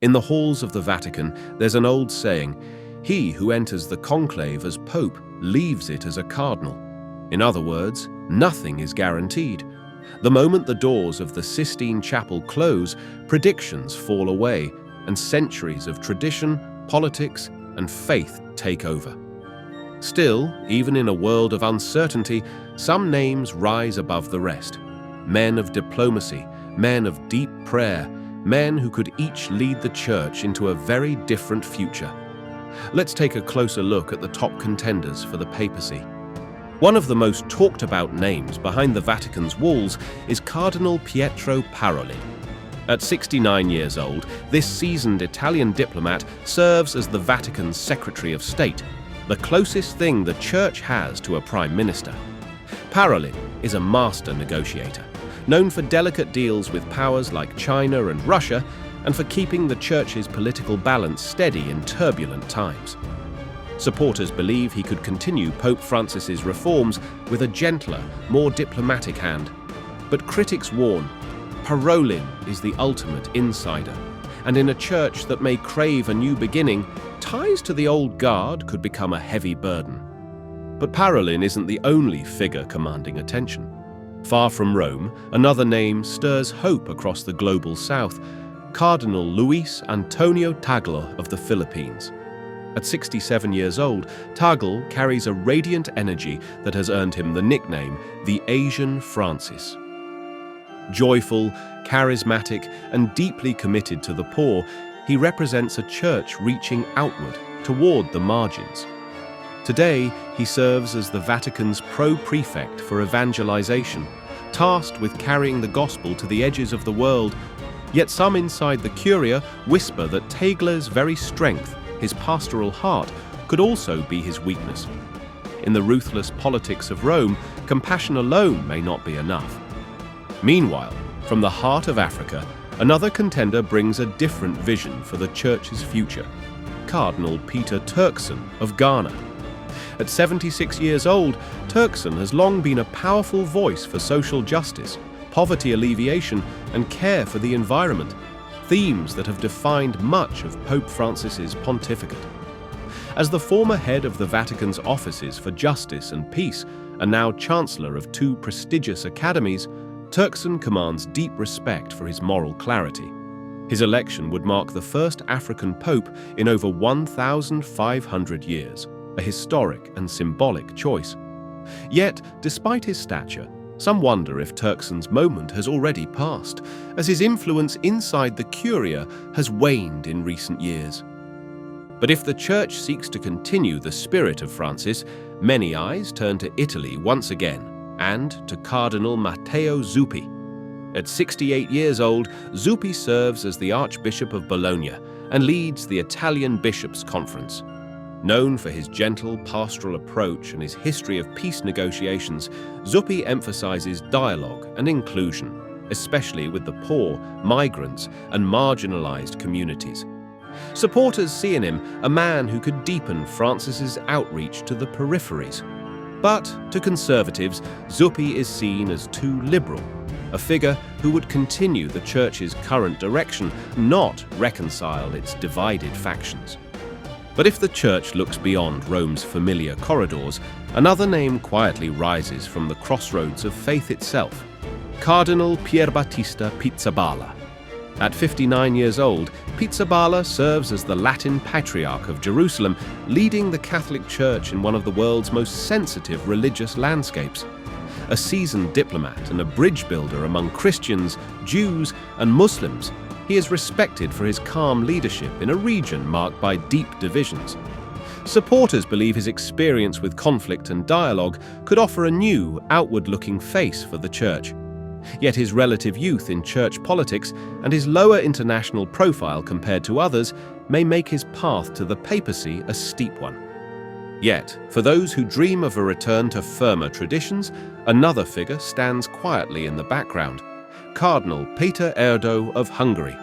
In the halls of the Vatican, there's an old saying, "He who enters the conclave as pope leaves it as a cardinal." In other words, nothing is guaranteed. The moment the doors of the Sistine Chapel close, predictions fall away, and centuries of tradition, politics, and faith take over. Still, even in a world of uncertainty, some names rise above the rest. Men of diplomacy, men of deep prayer, men who could each lead the Church into a very different future. Let's take a closer look at the top contenders for the papacy. One of the most talked about names behind the Vatican's walls is Cardinal Pietro Parolin. At 69 years old, this seasoned Italian diplomat serves as the Vatican's Secretary of State, the closest thing the Church has to a Prime Minister. Parolin is a master negotiator, known for delicate deals with powers like China and Russia, and for keeping the Church's political balance steady in turbulent times. Supporters believe he could continue Pope Francis's reforms with a gentler, more diplomatic hand. But critics warn, Parolin is the ultimate insider, and in a church that may crave a new beginning, ties to the old guard could become a heavy burden. But Parolin isn't the only figure commanding attention. Far from Rome, another name stirs hope across the global south, Cardinal Luis Antonio Tagle of the Philippines. At 67 years old, Tagle carries a radiant energy that has earned him the nickname the Asian Francis. Joyful, charismatic, and deeply committed to the poor, he represents a church reaching outward, toward the margins. Today, he serves as the Vatican's pro-prefect for evangelization, tasked with carrying the gospel to the edges of the world. Yet some inside the Curia whisper that Tagle's very strength, his pastoral heart, could also be his weakness. In the ruthless politics of Rome, compassion alone may not be enough. Meanwhile, from the heart of Africa, another contender brings a different vision for the Church's future, Cardinal Peter Turkson of Ghana. At 76 years old, Turkson has long been a powerful voice for social justice, poverty alleviation, and care for the environment, themes that have defined much of Pope Francis's pontificate. As the former head of the Vatican's offices for justice and peace, and now chancellor of two prestigious academies, Turkson commands deep respect for his moral clarity. His election would mark the first African pope in over 1,500 years, a historic and symbolic choice. Yet, despite his stature, some wonder if Turkson's moment has already passed, as his influence inside the Curia has waned in recent years. But if the Church seeks to continue the spirit of Francis, many eyes turn to Italy once again, and to Cardinal Matteo Zuppi. At 68 years old, Zuppi serves as the Archbishop of Bologna and leads the Italian Bishops' Conference. Known for his gentle pastoral approach and his history of peace negotiations, Zuppi emphasizes dialogue and inclusion, especially with the poor, migrants, and marginalized communities. Supporters see in him a man who could deepen Francis's outreach to the peripheries. But to conservatives, Zuppi is seen as too liberal, a figure who would continue the Church's current direction, not reconcile its divided factions. But if the Church looks beyond Rome's familiar corridors, another name quietly rises from the crossroads of faith itself, Cardinal Pierbattista Pizzaballa. At 59 years old, Pizzaballa serves as the Latin Patriarch of Jerusalem, leading the Catholic Church in one of the world's most sensitive religious landscapes. A seasoned diplomat and a bridge builder among Christians, Jews, and Muslims, he is respected for his calm leadership in a region marked by deep divisions. Supporters believe his experience with conflict and dialogue could offer a new, outward-looking face for the Church. Yet his relative youth in church politics and his lower international profile compared to others may make his path to the papacy a steep one. Yet, for those who dream of a return to firmer traditions, another figure stands quietly in the background, Cardinal Péter Erdő of Hungary.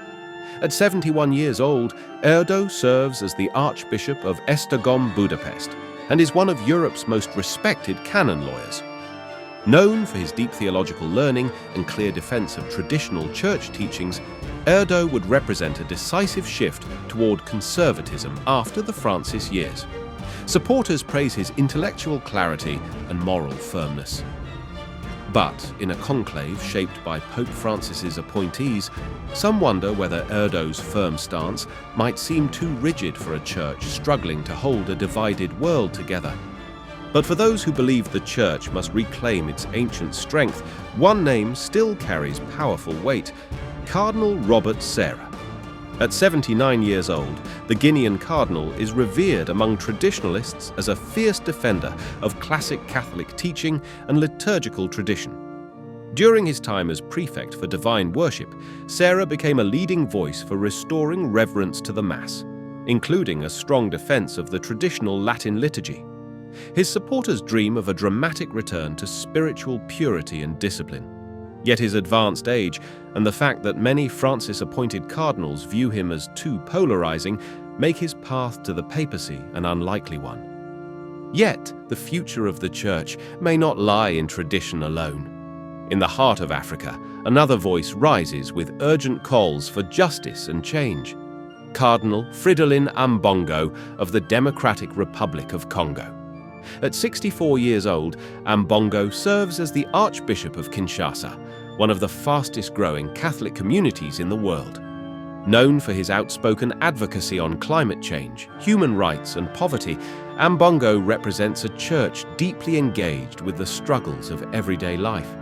At 71 years old, Erdő serves as the Archbishop of Esztergom, Budapest, and is one of Europe's most respected canon lawyers. Known for his deep theological learning and clear defense of traditional church teachings, Erdo would represent a decisive shift toward conservatism after the Francis years. Supporters praise his intellectual clarity and moral firmness. But in a conclave shaped by Pope Francis's appointees, some wonder whether Erdo's firm stance might seem too rigid for a church struggling to hold a divided world together. But for those who believe the church must reclaim its ancient strength, one name still carries powerful weight: Cardinal Robert Sarah. At 79 years old, the Guinean cardinal is revered among traditionalists as a fierce defender of classic Catholic teaching and liturgical tradition. During his time as prefect for divine worship, Sarah became a leading voice for restoring reverence to the Mass, including a strong defense of the traditional Latin liturgy. His supporters dream of a dramatic return to spiritual purity and discipline. Yet his advanced age and the fact that many Francis-appointed cardinals view him as too polarizing make his path to the papacy an unlikely one. Yet, the future of the Church may not lie in tradition alone. In the heart of Africa, another voice rises with urgent calls for justice and change: Cardinal Fridolin Ambongo of the Democratic Republic of Congo. At 64 years old, Ambongo serves as the Archbishop of Kinshasa, one of the fastest-growing Catholic communities in the world. Known for his outspoken advocacy on climate change, human rights, and poverty, Ambongo represents a church deeply engaged with the struggles of everyday life.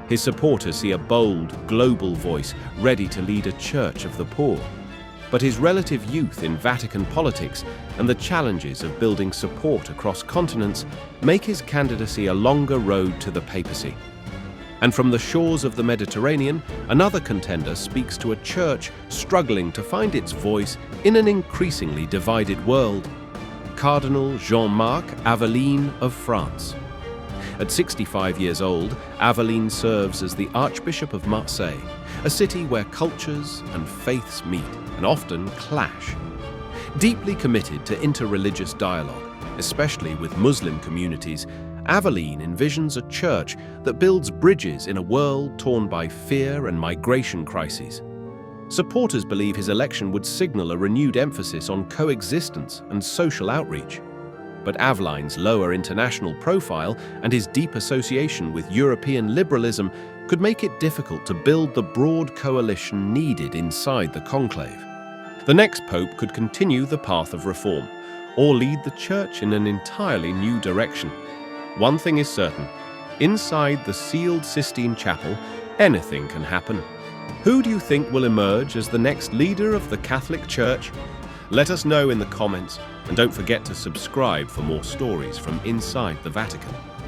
His supporters see a bold, global voice ready to lead a church of the poor. But his relative youth in Vatican politics and the challenges of building support across continents make his candidacy a longer road to the papacy. And from the shores of the Mediterranean, another contender speaks to a church struggling to find its voice in an increasingly divided world: Cardinal Jean-Marc Aveline of France. At 65 years old, Aveline serves as the Archbishop of Marseille, a city where cultures and faiths meet and often clash. Deeply committed to interreligious dialogue, especially with Muslim communities, Aveline envisions a church that builds bridges in a world torn by fear and migration crises. Supporters believe his election would signal a renewed emphasis on coexistence and social outreach. But Aveline's lower international profile and his deep association with European liberalism could make it difficult to build the broad coalition needed inside the conclave. The next pope could continue the path of reform, or lead the church in an entirely new direction. One thing is certain: inside the sealed Sistine Chapel, anything can happen. Who do you think will emerge as the next leader of the Catholic Church? Let us know in the comments, and don't forget to subscribe for more stories from inside the Vatican.